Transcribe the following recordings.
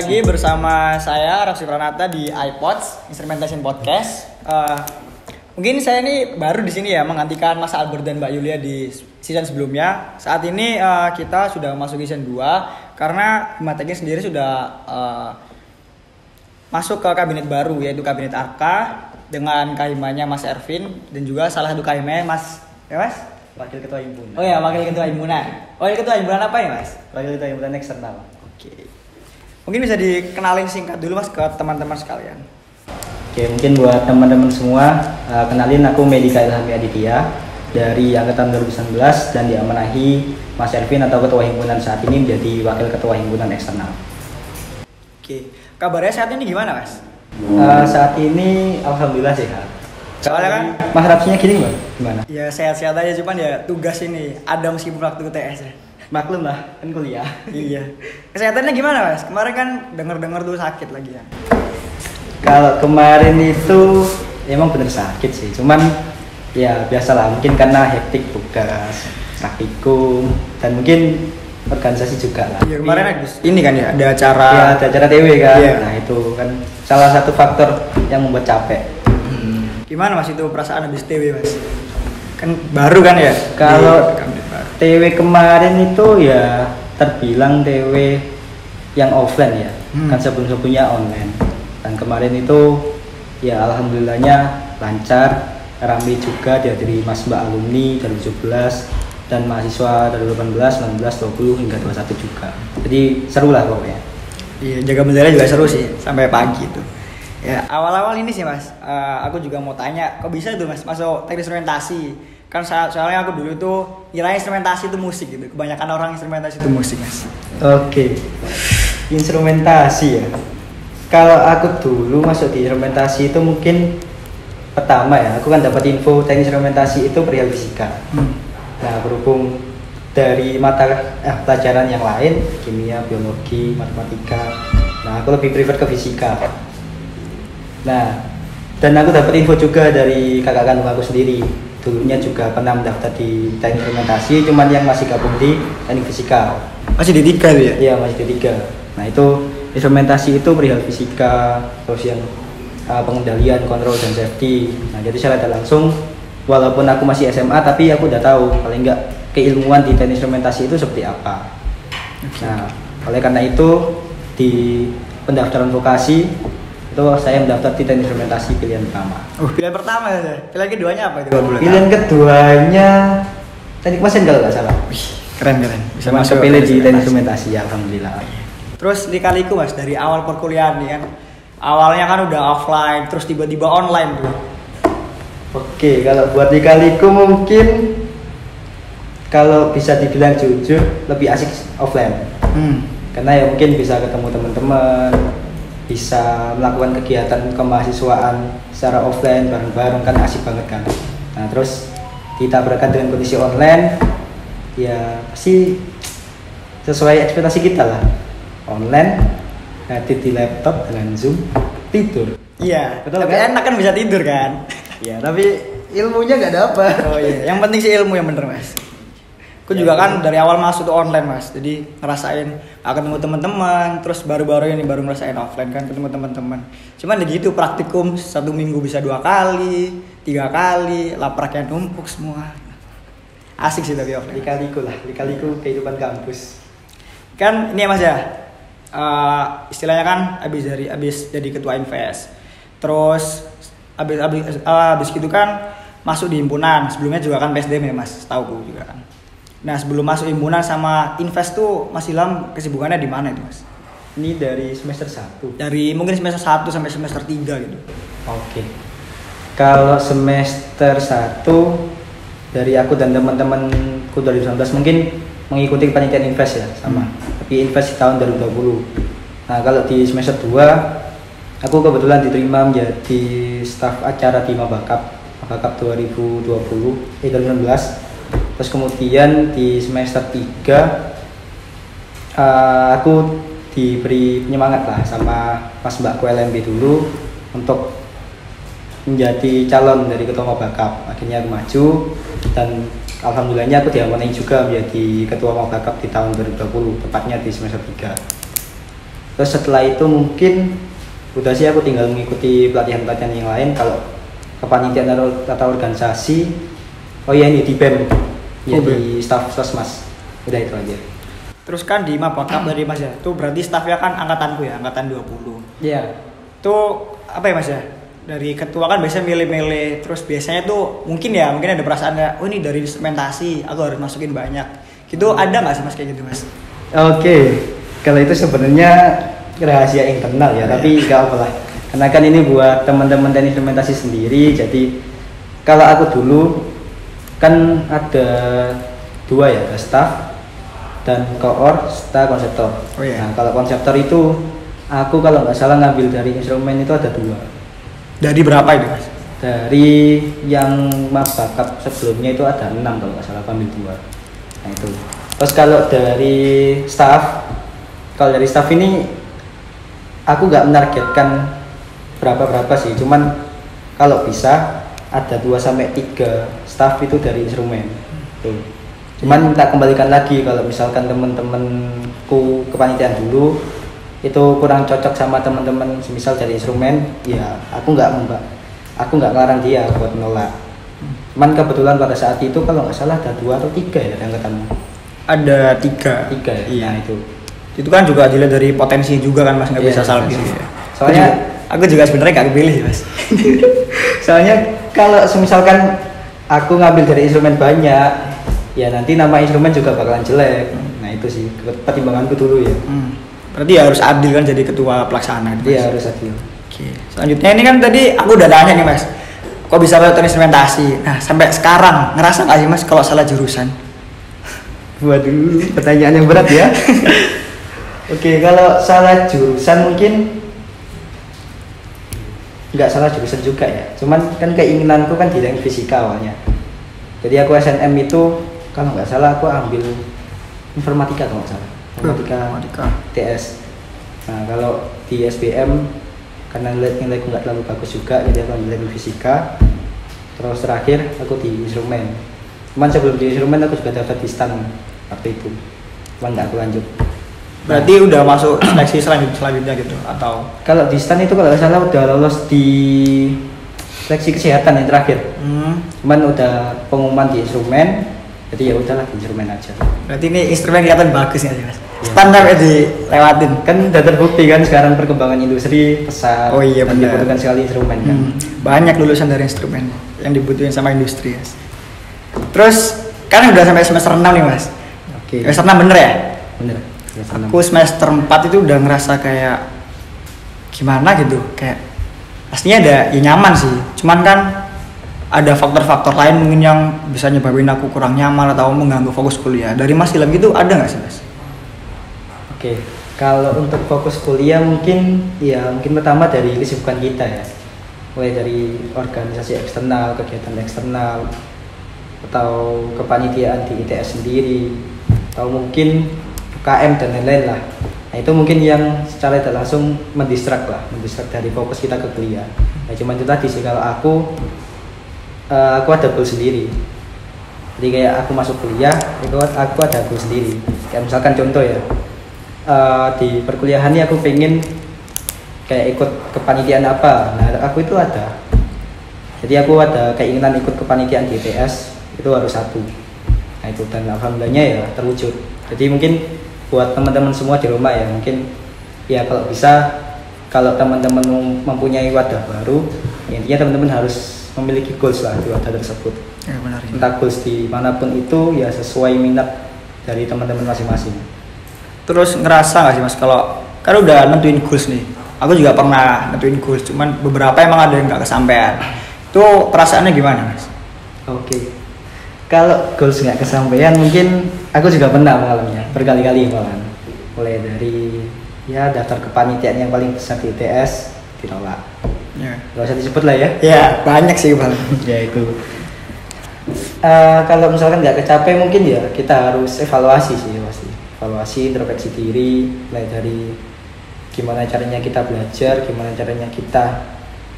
lagi bersama saya Raffi Pranata di iPods Instrumentation Podcast. Mungkin saya ini baru di sini ya, menggantikan Mas Albert dan Mbak Yulia di season sebelumnya. Saat ini kita sudah masuk season 2 karena Himateknik sendiri sudah masuk ke kabinet baru, yaitu kabinet Arka dengan kahimanya Mas Ervin dan juga salah satu kahimanya Mas Wakil Ketua Himpunan. Oh ya, Wakil Ketua Himpunan. Wakil Ketua Himpunan apa ya, Mas? Wakil Ketua Himpunan Eksternal. Oke. Mungkin bisa dikenalin singkat dulu, Mas, ke teman-teman sekalian. Oke, mungkin buat teman-teman semua, kenalin aku Medika Ilhami Aditya dari angkatan 2019 dan diamanahi Mas Ervin atau Ketua Himpunan saat ini menjadi Wakil Ketua Himpunan Eksternal. Oke. Kabarnya saat ini gimana, Mas? Saat ini alhamdulillah sehat. Soalnya kan Mas Rapsinya gini Bang, gimana? ya sehat-sehat aja, cuman ya tugas ini ada meskipun waktu UTS ya. Maklum lah, kan kuliah. Iya. Kesehatannya gimana, Mas? Kemarin kan denger tuh sakit lagi ya. Kalau kemarin itu emang bener sakit sih, cuman ya biasalah, mungkin karena hektik tugas, praktikum, dan mungkin organisasi juga lah. Iya, kemarin ini kan ya ada acara. Ya, ada acara TW kan. Iya. Nah, itu kan salah satu faktor yang membuat capek. Gimana, Mas, itu perasaan habis TW, Mas? Kan baru kan ya? Kalau Kabinet baru. TW kemarin itu ya terbilang TW yang offline ya, kan sebelum-sebelumnya online. Dan kemarin itu ya alhamdulillahnya lancar, ramai juga dihadiri Mas Mbak alumni dari 2017 dan mahasiswa dari 18, 19, 20 hingga 21 juga. Jadi seru lah pokoknya. Iya, jaga bendera juga seru sih sampai pagi itu. Ya, awal-awal ini sih, Mas, aku juga mau tanya, kok bisa tuh, Mas, masuk teknik instrumentasi? Kan soalnya aku dulu tuh ngira instrumentasi itu musik gitu. Kebanyakan orang instrumentasi itu musik, Mas. Oke. Instrumentasi ya. Kalau aku dulu masuk di instrumentasi itu mungkin pertama ya, aku kan dapat info teknik instrumentasi itu perihal fisika. Nah, berhubung dari mata pelajaran yang lain, kimia, biologi, matematika, nah aku lebih prefer ke fisika. Nah, dan aku dapat info juga dari kakak kandung aku sendiri. Dulunya juga pernah mendaftar di teknik instrumentasi, cuman yang masih gabung di teknik fisika. Masih di 3 tuh ya? Iya, masih di 3. Nah, itu instrumentasi itu perihal fisika, terus yang pengendalian, kontrol, dan safety. Nah, jadi secara tidak langsung, walaupun aku masih SMA, tapi aku udah tahu paling enggak keilmuan di teknik instrumentasi itu seperti apa. Nah, oleh karena itu di pendaftaran vokasi itu saya mendaftar di teknik instrumentasi pilihan pertama. Pilihan pertama ya? Pilihan keduanya apa itu? Pilihan keduanya teknik mesin kalau nggak salah. Keren. Bisa masuk pilih di teknik instrumentasi ya, alhamdulillah. Terus lika-liku, Mas, dari awal perkuliahan nih kan. Awalnya kan udah offline, terus tiba-tiba online tuh. Oke, kalau buat lika-liku mungkin kalau bisa dibilang jujur lebih asik offline. Karena ya mungkin bisa ketemu teman-teman, bisa melakukan kegiatan kemahasiswaan secara offline bareng-bareng, kan asik banget kan. Nah, terus ditabrakan dengan kondisi online, ya pasti sesuai ekspektasi kita lah. Online, hadir di laptop dengan Zoom, tidur. Iya, betul tapi kan? enak kan bisa tidur kan? Ya, tapi ilmunya nggak dapat. Oh iya, yang penting sih ilmu yang bener, Mas. Aku juga kan dari awal masuk tuh online, Mas. Jadi ngerasain ketemu teman-teman, terus baru-baru ini baru ngerasain offline kan, ketemu teman-teman. Cuman ya gitu, praktikum 1 minggu bisa 2 kali, 3 kali, lapraknya numpuk semua. Asik sih tapi offline. Lika-liku kehidupan kampus. Kan ini ya, Mas ya. Istilahnya kan abis jadi ketua invest. Terus abis gitu kan masuk di himpunan. Sebelumnya juga kan PSDM ya, Mas, tahu aku juga kan. Nah, sebelum masuk himpunan sama invest tuh Mas Ilham kesibukannya di mana itu, Mas? Ini dari semester 1. Dari mungkin semester 1 sampai semester 3 gitu. Oke. Kalau semester 1 dari aku dan teman-temanku 2019 mungkin mengikuti penelitian invest ya sama. Tapi invest di tahun 2020. Nah, kalau di semester 2 aku kebetulan diterima menjadi staf acara di Mabakap 2019. Terus kemudian di semester 3 aku diberi penyemangat lah sama Mas Mbak LMB dulu untuk menjadi calon dari ketua Mabakap. Akhirnya aku maju dan alhamdulillahnya aku diamanahi juga menjadi ketua Mabakap di tahun 2020, tepatnya di semester 3. Terus setelah itu mungkin udah sih aku tinggal mengikuti pelatihan-pelatihan yang lain. Kalau kepanitiaan atau organisasi, oh iya ini di BEM, ya di staf sosmas, udah itu aja. Terus kan di Mapakap dari Mas ya, itu berarti stafnya kan angkatanku ya, angkatan 20. Iya. Itu apa ya Mas ya? Dari ketua kan biasanya milih-milih, terus biasanya tuh mungkin ada perasaan ya, oh ini dari instrumentasi, aku harus masukin banyak. Gitu ada nggak sih Mas kayak gitu Mas? Oke, kalau itu sebenarnya rahasia internal ya, tapi nggak apa-apa lah. Karena kan ini buat teman-teman teknik instrumentasi sendiri, jadi kalau aku dulu kan ada dua ya, ada staff dan koor serta konseptor. Oh, iya. Nah kalau konseptor itu aku kalau nggak salah ngambil dari instrumen itu ada dua. Dari berapa itu Mas? Dari yang Mapakap sebelumnya itu ada 6 kalau nggak salah, aku ambil dua. Nah itu. Terus kalau dari staff ini aku nggak menargetkan berapa sih, cuman kalau bisa ada 2-3 staff itu dari instrumen. Tuh. Cuman minta kembalikan lagi kalau misalkan temen-temenku kepanitiaan dulu itu kurang cocok sama teman-teman semisal dari instrumen, ya aku nggak ngelarang dia buat menolak. Cuman kebetulan pada saat itu kalau nggak salah ada 2 atau 3 ya dari angkatanmu. Ada 3 ya? Iya. Nah Itu kan juga dilihat dari potensi juga kan Mas, nggak bisa salah pilih ya. Soalnya aku juga sebenarnya nggak kepilih Mas. Soalnya kalau misalkan aku ngambil dari instrumen banyak, ya nanti nama instrumen juga bakalan jelek. Nah itu sih pertimbanganku dulu ya. Berarti ya harus adil kan jadi ketua pelaksana gitu, iya harus adil. Oke. Selanjutnya ini kan tadi aku udah tanya nih Mas, kok bisa lewat instrumentasi? Nah sampai sekarang ngerasa nggak sih Mas kalau salah jurusan? Waduh, pertanyaan yang berat ya. Oke, kalau salah jurusan mungkin nggak salah jurusan juga ya. Cuman kan keinginanku kan di teknik fisika awalnya. Jadi aku SNM itu kalau nggak salah aku ambil informatika kalau nggak salah. Informatika TS. Nah kalau di SBM karena nilaiku nggak terlalu bagus juga, jadi aku ambil teknik fisika. Terus terakhir aku di instrumen. Cuman sebelum di instrumen aku juga daftar di STAN waktu itu. Cuman nggak aku lanjut. Berarti udah masuk seleksi selanjutnya gitu atau? Kalau di STAN itu kalau nggak salah udah lolos di seleksi kesehatan yang terakhir. Cuman udah pengumuman di instrumen, jadi ya udahlah di instrumen aja. Berarti ini instrumen kelihatan bagus ya Mas? Standar dilewatin. Kan udah terbukti kan sekarang perkembangan industri pesat. Oh iya dan benar. dibutuhkan sekali instrumen kan. Banyak lulusan dari instrumen yang dibutuhin sama industri ya. Terus kan udah sampai semester 6 nih Mas. Oke. Semester 6 bener ya? Bener. Aku semester 4 itu udah ngerasa kayak gimana gitu, kayak pastinya ada ya nyaman sih, cuman kan ada faktor-faktor lain mungkin yang bisa nyebabin aku kurang nyaman atau mengganggu fokus kuliah. Dari Mas Ilham gitu ada nggak sih Mas? Oke, kalau untuk fokus kuliah mungkin pertama dari kesibukan kita ya, mulai dari organisasi eksternal, kegiatan eksternal, atau kepanitiaan di ITS sendiri, atau mungkin UKM dan lain-lain lah. Nah itu mungkin yang secara tidak langsung mendistrak dari fokus kita ke kuliah. Nah cuma itu tadi sih, kalau aku ada goal sendiri. Jadi kayak aku masuk kuliah, itu aku ada goal sendiri. Kayak misalkan contoh ya, di perkuliahan ini aku pengen kayak ikut kepanitiaan apa. Nah aku itu ada. Jadi aku ada keinginan ikut kepanitiaan di ITS, itu harus 1. Nah itu, dan alhamdulillahnya ya terwujud. Jadi mungkin buat teman-teman semua di rumah ya, mungkin ya kalau bisa, kalau teman-teman mempunyai wadah baru, intinya teman-teman harus memiliki goals lah di wadah tersebut. Ya benar. Entah goals dimanapun itu ya sesuai minat dari teman-teman masing-masing. Terus ngerasa nggak sih Mas kalau kan udah nentuin goals nih? Aku juga pernah nentuin goals, cuman beberapa emang ada yang nggak kesampaian. Itu perasaannya gimana Mas? Oke. Kalau goals nggak kesampaian mungkin aku juga pernah mengalaminya berkali-kali malahan. Mulai dari ya daftar kepanitiaan yang paling besar di ITS ditolak. Ya. Gak usah disebut lah ya. Ya banyak sih Bang. Ya itu. Kalau misalkan nggak kecapai mungkin ya kita harus evaluasi sih pasti. Evaluasi, introspeksi diri, mulai dari gimana caranya kita belajar, gimana caranya kita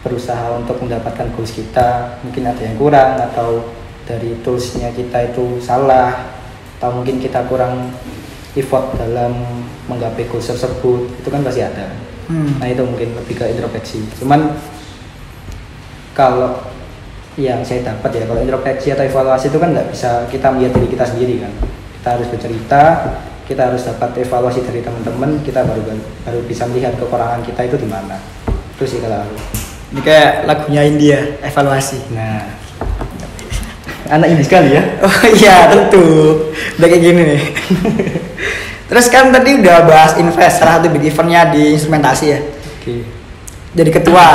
berusaha untuk mendapatkan goals kita. Mungkin ada yang kurang, atau dari toolsnya kita itu salah, atau mungkin kita kurang effort dalam menggapai goals tersebut itu kan pasti ada. Nah itu mungkin lebih ke introspeksi. Cuman kalau yang saya dapat ya, kalau introspeksi atau evaluasi itu kan nggak bisa kita melihat diri kita sendiri kan. Kita harus bercerita, kita harus dapat evaluasi dari teman-teman, kita baru bisa melihat kekurangan kita itu di mana. Terus sih kalau aku. Ini kayak lagunya India, evaluasi. Nah, anak ini sekali ya. Oh iya tentu, udah kayak gini nih. Terus kan tadi udah bahas invest, salah satu big eventnya di instrumentasi ya. Oke. Jadi ketua,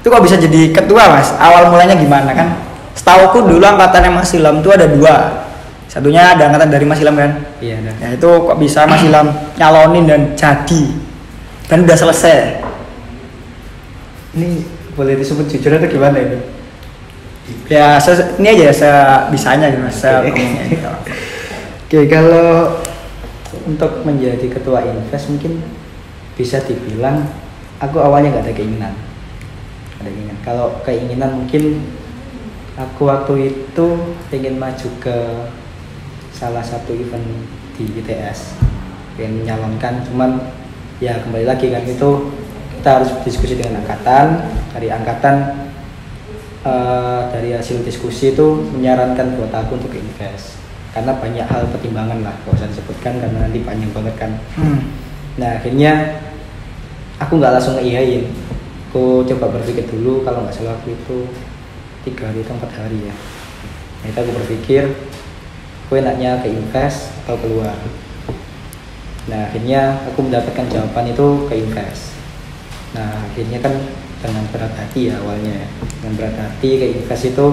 itu kok bisa jadi ketua mas? Awal mulanya gimana kan? Setauku dulu angkatannya Mas Ilham tuh ada 2. Satunya ada angkatan dari Mas Ilham kan? Iya ada. Ya itu kok bisa Mas Ilham nyalonin dan jadi dan udah selesai. Ini boleh disebut jujur atau gimana ini? Ya ini aja bisanya gitu mas. Oke, kalau untuk menjadi ketua invest mungkin bisa dibilang aku awalnya nggak ada keinginan. Kalau keinginan mungkin aku waktu itu ingin maju ke salah satu event di ITS, pengen menyalonkan, cuman ya kembali lagi kan itu kita harus diskusi dengan angkatan, dari angkatan dari hasil diskusi itu menyarankan buat aku untuk invest karena banyak hal pertimbangan lah, gak usah disebutkan karena nanti panjang banget kan. Nah akhirnya aku nggak langsung ngeiyain, aku coba berpikir dulu, kalau nggak salah aku itu 3 hari atau 4 hari ya. Nah itu aku berpikir aku enaknya ke invest atau keluar. Nah akhirnya aku mendapatkan jawaban itu ke invest. Nah akhirnya kan dengan berat hati ya awalnya ya. Dengan berat hati ke invest itu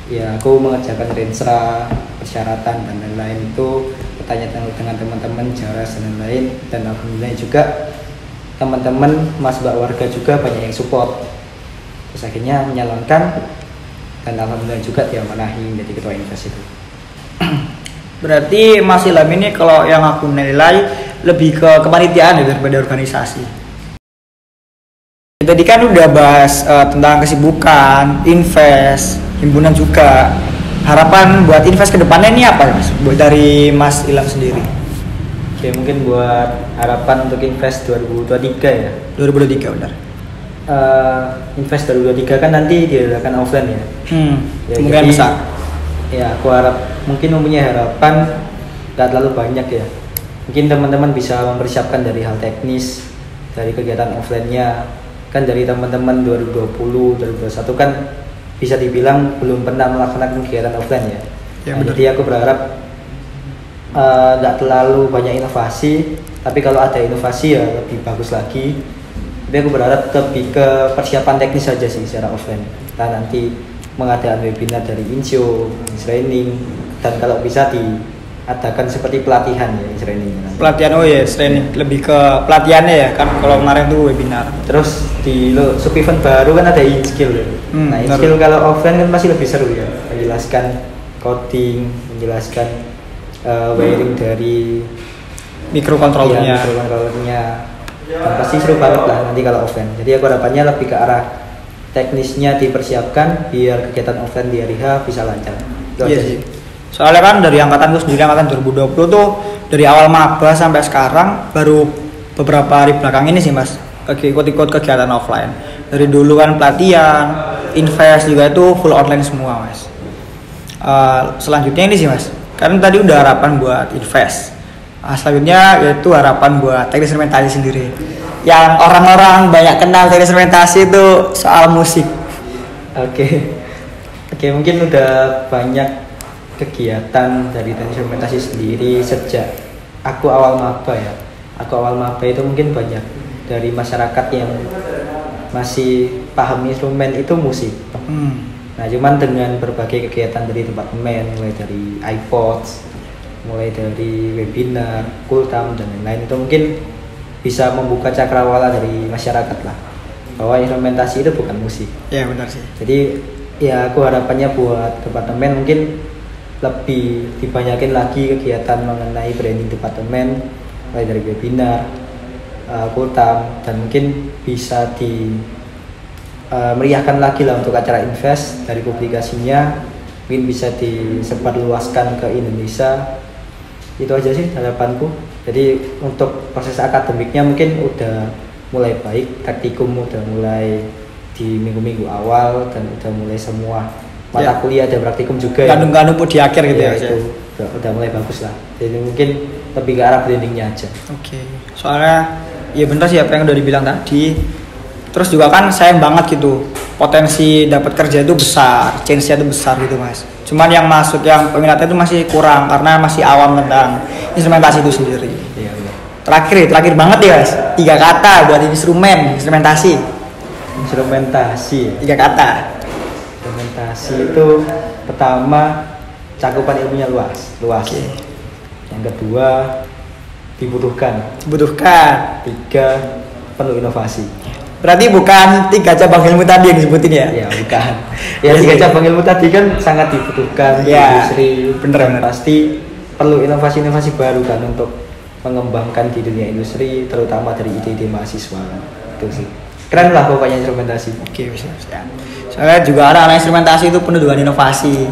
ya aku mengerjakan rensra, persyaratan dan lain-lain itu, bertanya dengan teman-teman jelas dan lain-lain, dan alhamdulillah juga teman-teman mas mbak warga juga banyak yang support. Terus akhirnya menyalonkan dan alhamdulillah juga diamanahi menjadi ketua invest itu. Berarti Mas Ilham ini kalau yang aku nilai lebih ke kepanitiaan daripada organisasi. Tadi kan udah bahas tentang kesibukan, invest, himpunan juga. Harapan buat invest ke depannya ini apa mas? Buat dari Mas Ilham sendiri? Oke, mungkin buat harapan untuk invest 2023 ya. 2023 benar. Invest 2023 kan nanti diadakan offline ya. Ya kemungkinan besar. Ya aku harap mungkin mempunyai harapan gak terlalu banyak ya. Mungkin teman-teman bisa mempersiapkan dari hal teknis, dari kegiatan offline-nya. Kan dari teman-teman 2020, 2021 kan bisa dibilang belum pernah melaksanakan kegiatan offline ya. Nah, jadi aku berharap gak terlalu banyak inovasi, tapi kalau ada inovasi ya lebih bagus lagi. Tapi aku berharap lebih ke persiapan teknis saja sih secara offline. Kita nanti mengadakan webinar dari Insyo, training, dan kalau bisa diadakan seperti pelatihan ya training. Pelatihan training lebih ke pelatihannya ya kan, kalau kemarin tuh webinar. Terus di sub event baru kan ada InSkill ya. Nah InSkill kalau offline kan masih lebih seru ya, menjelaskan coding, menjelaskan wiring dari mikrokontrolernya. Dan pasti seru banget lah nanti kalau offline. Jadi aku harapannya lebih ke arah teknisnya dipersiapkan biar kegiatan offline di hari H bisa lancar. Iya sih. Soalnya kan dari angkatan gue sendiri, angkatan 2020 tuh dari awal maba sampai sekarang baru beberapa hari belakang ini sih mas ikut-ikut kegiatan offline. Dari dulu kan pelatihan, invest juga itu full online semua mas. Selanjutnya ini sih mas, kan tadi udah harapan buat invest. Selanjutnya yaitu harapan buat teknik instrumentasi sendiri. Yang orang-orang banyak kenal teknik instrumentasi itu soal musik. Oke, mungkin udah banyak kegiatan dari teknik instrumentasi sendiri sejak aku awal maba ya. Aku awal maba itu mungkin banyak dari masyarakat yang masih paham instrumen itu musik. Nah cuman dengan berbagai kegiatan dari departemen, mulai dari iPods, mulai dari webinar, kultam dan lain-lain, itu mungkin bisa membuka cakrawala dari masyarakat lah bahwa instrumentasi itu bukan musik. Ya benar sih. Jadi ya aku harapannya buat departemen mungkin lebih dibanyakin lagi kegiatan mengenai branding departemen, mulai dari webinar, kultam, dan mungkin bisa meriahkan lagi lah untuk acara invest dari publikasinya, mungkin bisa disebarluaskan ke Indonesia. Itu aja sih harapanku. Jadi untuk proses akademiknya mungkin udah mulai baik, praktikum udah mulai di minggu-minggu awal dan udah mulai semua mata kuliah dan praktikum juga. Kandung-kandung di akhir gitu ya. Itu udah mulai bagus lah. Jadi mungkin lebih ke arah blendingnya aja. Oke. Soalnya ya bener sih apa yang udah dibilang tadi. Terus juga kan sayang banget gitu, potensi dapat kerja itu besar, chance-nya itu besar gitu mas. Cuman yang masuk yang peminatnya itu masih kurang karena masih awam tentang instrumentasi itu sendiri. Iya. Terakhir banget ya mas, 3 kata buat instrumentasi. Instrumentasi. 3 kata. Instrumentasi itu pertama cakupan ilmunya luas. Okay. Yang kedua dibutuhkan. 3 perlu inovasi. Berarti bukan 3 cabang ilmu tadi yang disebutin ya? Ya bukan. Ya 3 cabang ilmu tadi kan sangat dibutuhkan di industri. Bener. Pasti perlu inovasi-inovasi baru kan untuk mengembangkan di dunia industri, terutama dari ide-ide mahasiswa. Itu sih. Keren lah pokoknya instrumentasi. Oke, bisa. Soalnya juga anak-anak instrumentasi itu penuh dengan inovasi.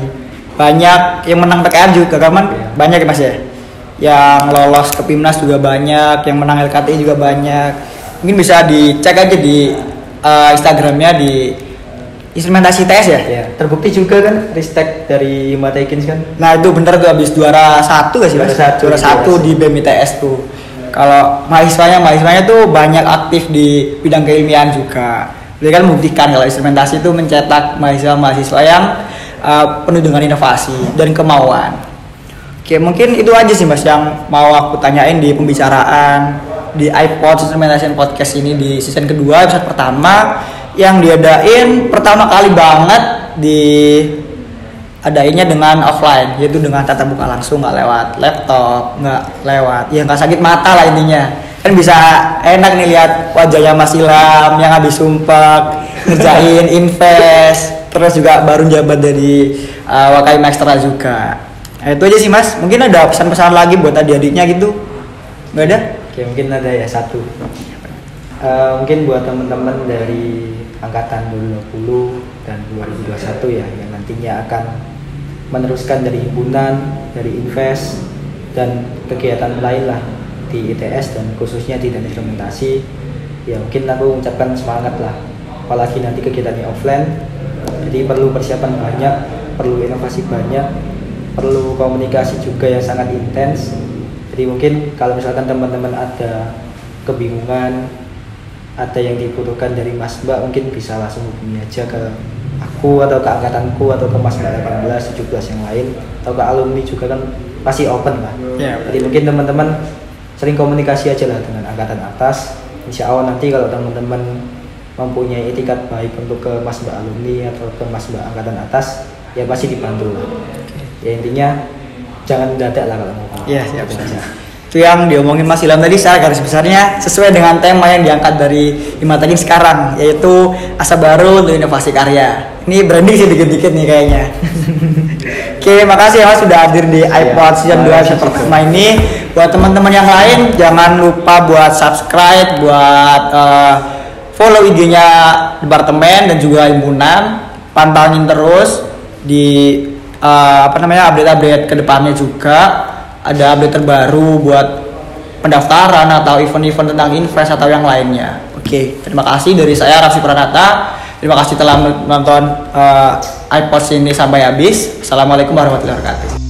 Banyak yang menang PKM juga kan? Banyak ya mas ya? Yang lolos ke PIMNAS juga banyak, yang menang LKTI juga banyak. Mungkin bisa dicek aja di Instagramnya di instrumentasi TS ya? Ya, terbukti juga kan Ristek dari Himatekins kan. Nah itu bener tuh habis juara 1 gak sih mas? Juara 1 di BEM ITS tuh. Kalau mahasiswanya tuh banyak aktif di bidang keilmiahan juga. Jadi kan membuktikan kalau instrumentasi itu mencetak mahasiswa yang penuh dengan inovasi dan kemauan. Oke mungkin itu aja sih mas yang mau aku tanyain di pembicaraan di iPod Instrumentation Podcast ini di season kedua episode pertama yang diadain pertama kali banget diadainnya dengan offline, yaitu dengan tatap muka langsung, nggak lewat laptop, nggak lewat ya nggak sakit mata lah intinya. Kan bisa enak nih lihat wajahnya Mas Ilham yang habis sumpah ngerjain invest, terus juga baru jabat dari Wakai Maestra juga. Nah, itu aja sih mas, mungkin ada pesan-pesan lagi buat adik-adiknya gitu? Nggak ada? Oke, mungkin ada ya satu. Mungkin buat teman-teman dari angkatan 2020 dan 2021 ya yang nantinya akan meneruskan dari himpunan, dari invest dan kegiatan lain lah di ITS dan khususnya di teknik instrumentasi. Ya mungkin aku mengucapkan semangat lah. Apalagi nanti kegiatannya offline. Jadi perlu persiapan banyak, perlu inovasi banyak, perlu komunikasi juga yang sangat intens. Jadi mungkin kalau misalkan teman-teman ada kebingungan, ada yang dibutuhkan dari Mas Mbak, mungkin bisa langsung hubungi aja ke aku atau ke angkatanku atau ke Mas Mbak 18, 17 yang lain atau ke alumni juga kan pasti open lah. Jadi mungkin teman-teman sering komunikasi aja lah dengan angkatan atas. Insya Allah nanti kalau teman-teman mempunyai etikat baik untuk ke Mas Mbak alumni atau ke Mas Mbak angkatan atas, ya pasti dibantu lah. Ya intinya jangan mendadak lah kalau mau. Iya, siap. Itu yang diomongin Mas Ilham tadi secara garis besarnya sesuai dengan tema yang diangkat dari Himatekins sekarang, yaitu asa baru untuk inovasi karya. Ini branding sih dikit-dikit nih kayaknya. Oke, makasih ya Mas sudah hadir di iPod season 2 episode pertama ini. Buat teman-teman yang lain jangan lupa buat subscribe, buat follow IG-nya departemen dan juga himpunan. Pantauin terus di update-update kedepannya juga. Ada update terbaru buat pendaftaran atau event-event tentang invest atau yang lainnya. Oke, terima kasih dari saya Raffi Pranata. Terima kasih telah menonton iPod ini sampai habis. Assalamualaikum warahmatullahi wabarakatuh.